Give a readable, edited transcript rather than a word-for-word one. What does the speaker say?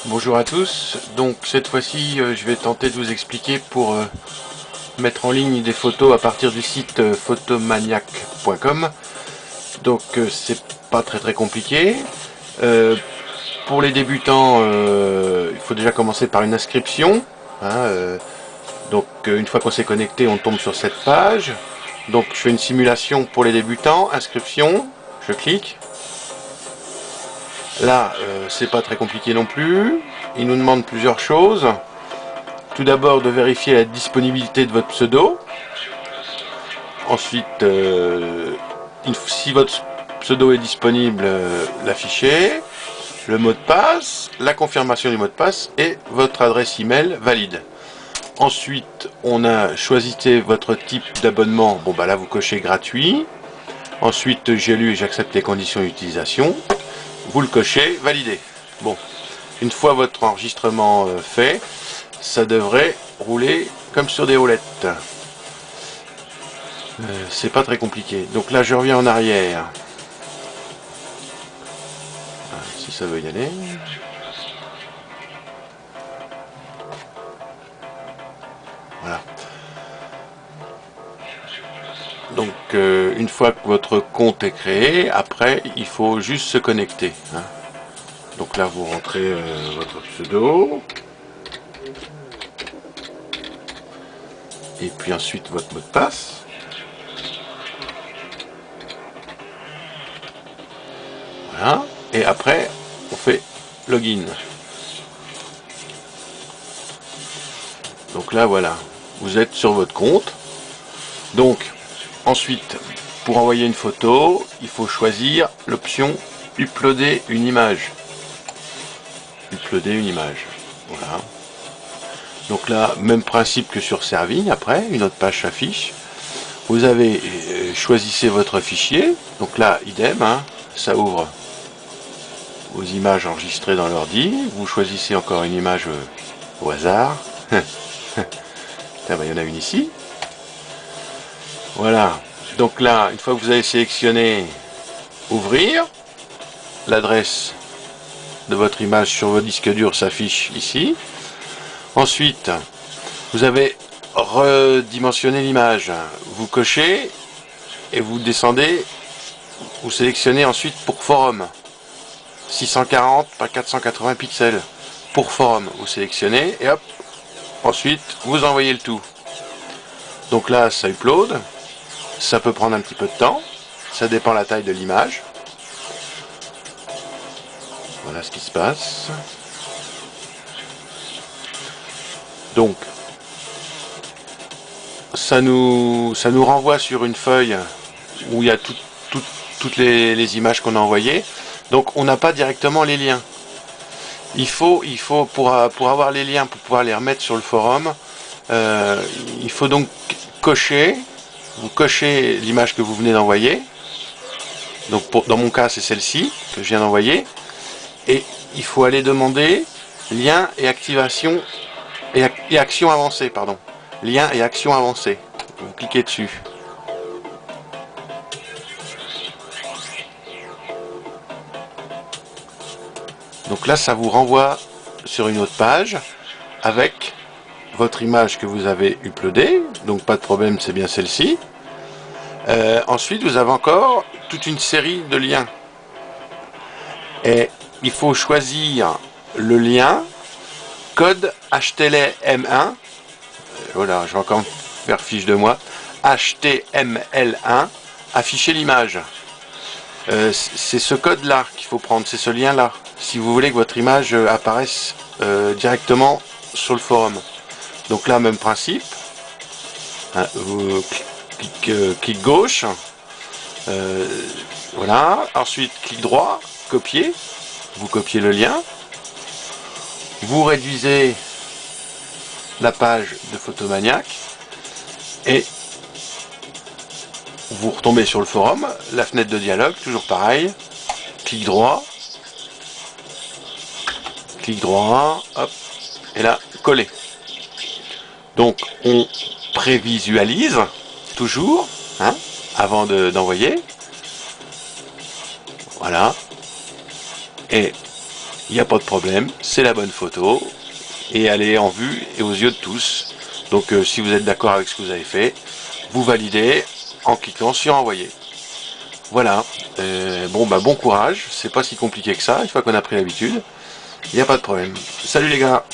Bonjour à tous, donc cette fois-ci je vais tenter de vous expliquer pour mettre en ligne des photos à partir du site photomaniac.com. Donc c'est pas très compliqué. Euh, pour les débutants, il faut déjà commencer par une inscription. Donc une fois qu'on s'est connecté, on tombe sur cette page. Donc je fais une simulation pour les débutants, inscription, je clique. Là, c'est pas très compliqué non plus. Il nous demande plusieurs choses. Tout d'abord de vérifier la disponibilité de votre pseudo. Ensuite, si votre pseudo est disponible, l'afficher. Le mot de passe, la confirmation du mot de passe et votre adresse email valide. Ensuite, on a choisi votre type d'abonnement. Bon, bah là, vous cochez gratuit. Ensuite, j'ai lu et j'accepte les conditions d'utilisation. Vous le cochez, validé. Bon, une fois votre enregistrement fait, ça devrait rouler comme sur des roulettes. C'est pas très compliqué. Donc là, je reviens en arrière. Si ça veut y aller. Voilà. Donc, une fois que votre compte est créé, après, il faut juste se connecter. Donc là, vous rentrez votre pseudo. Et puis ensuite, votre mot de passe. Voilà. Et après, on fait login. Donc là, voilà. Vous êtes sur votre compte. Donc, ensuite, pour envoyer une photo, il faut choisir l'option uploader une image. Uploader une image. Voilà. Donc là, même principe que sur Servigne, après, une autre page s'affiche. Vous avez, choisissez votre fichier. Donc là, idem, ça ouvre vos images enregistrées dans l'ordi. Vous choisissez encore une image au hasard. Il y en a une ici. Voilà. Donc là, une fois que vous avez sélectionné ouvrir, l'adresse de votre image sur votre disque dur s'affiche ici. Ensuite, vous avez redimensionné l'image. Vous cochez et vous descendez. Vous sélectionnez ensuite pour forum. 640 par 480 pixels. Pour forum, vous sélectionnez et hop. Ensuite, vous envoyez le tout. Donc là, ça upload. Ça peut prendre un petit peu de temps. Ça dépend de la taille de l'image. Voilà ce qui se passe. Donc, ça nous renvoie sur une feuille où il y a toutes les images qu'on a envoyées. Donc, on n'a pas directement les liens. Il faut pour avoir les liens, pour pouvoir les remettre sur le forum, il faut donc cocher. Vous cochez l'image que vous venez d'envoyer. Donc, dans mon cas, c'est celle-ci que je viens d'envoyer. Et il faut aller demander lien et activation et action avancée, pardon. Lien et action avancée. Vous cliquez dessus. Donc là, ça vous renvoie sur une autre page avec votre image que vous avez uploadée. Donc pas de problème, c'est bien celle-ci. Ensuite, vous avez encore toute une série de liens. Et il faut choisir le lien code HTML1. Voilà, je vais encore faire fiche de moi. HTML1, afficher l'image. C'est ce code-là qu'il faut prendre, c'est ce lien-là, si vous voulez que votre image apparaisse directement sur le forum. Donc là, même principe. Vous clic gauche. Voilà. Ensuite, clic droit, copier. Vous copiez le lien. Vous réduisez la page de Photomaniac et vous retombez sur le forum, la fenêtre de dialogue, toujours pareil, clic droit, hop, et là, coller. Donc on prévisualise toujours, avant d'envoyer. Voilà. Et il n'y a pas de problème, c'est la bonne photo, et elle est en vue et aux yeux de tous. Donc si vous êtes d'accord avec ce que vous avez fait, vous validez en cliquant sur envoyer. Voilà, bon courage, c'est pas si compliqué que ça, une fois qu'on a pris l'habitude, il n'y a pas de problème. Salut les gars!